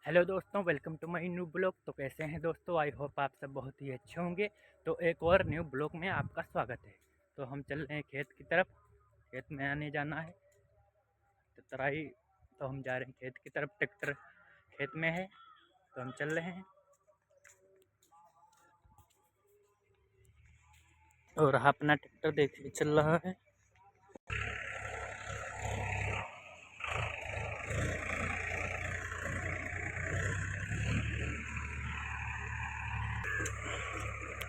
Hello दोस्तों, welcome to my new blog. तो कैसे हैं दोस्तों? आई होप आप सब बहुत ही अच्छे होंगे। तो एक और न्यू ब्लॉग में आपका स्वागत है। तो हम चल रहे हैं खेत की तरफ। खेत में आने जाना है तो तराई। तो हम जा रहे हैं खेत की तरफ। ट्रैक्टर खेत में है तो हम चल रहे हैं। और अपना ट्रैक्टर देखिए चल रहा है।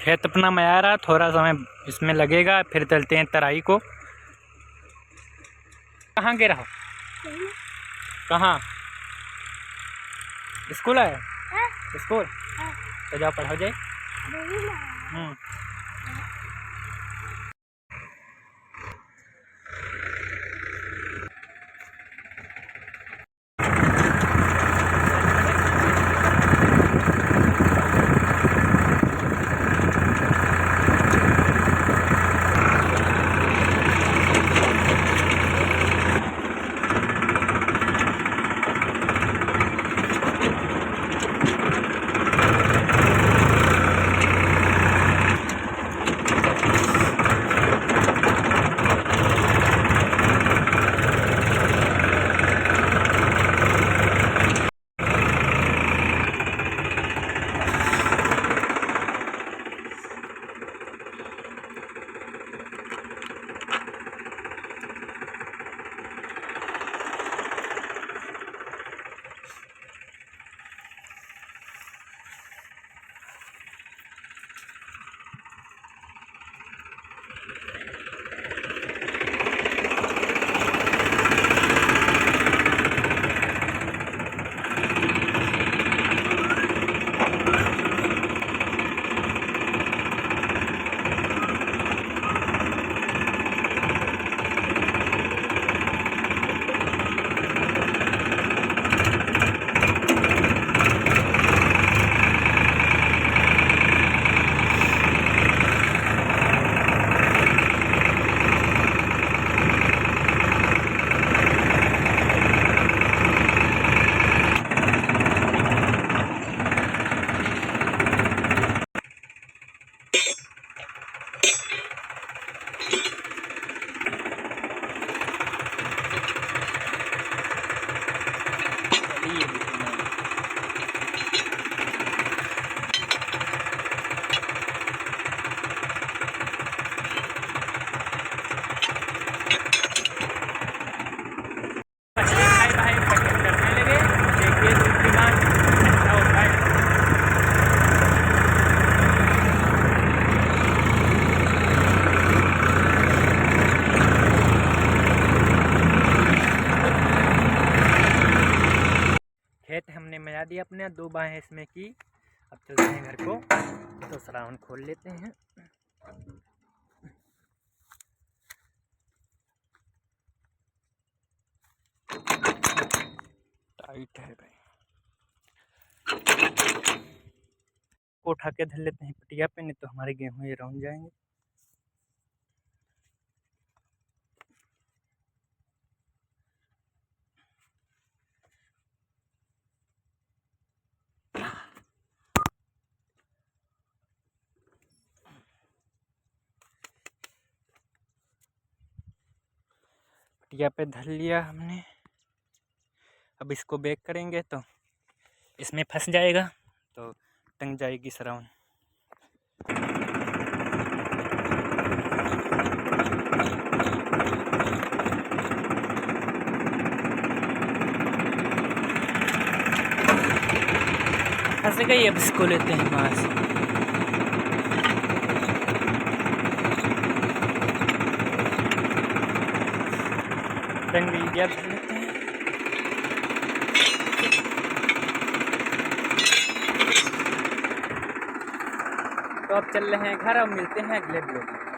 खेत अपना में आ रहा, थोड़ा समय इसमें लगेगा, फिर चलते हैं तराई को। कहाँ गिरा हो? कहाँ? स्कूल आया? स्कूल तो जाओ पढ़ाओ जाए। खेत हमने मजा दिया अपने, 2 बाहें इसमें की। अब चलते हैं घर को। तो श्रावण खोल लेते हैं। टाइट है भाई। उठा के धर लेते हैं पटिया पे, नहीं तो हमारे गेहूं ये रौन जाएंगे। पटिया पे धर लिया हमने। अब इसको बैक करेंगे तो इसमें फंस जाएगा, तो टंग जाएगी श्रावण। फंस गई, अब इसको लेते हैं वहाँ से। टंग गई, गया लेते हैं। तो अब चल रहे हैं घर। अब मिलते हैं अगले ब्लॉग में।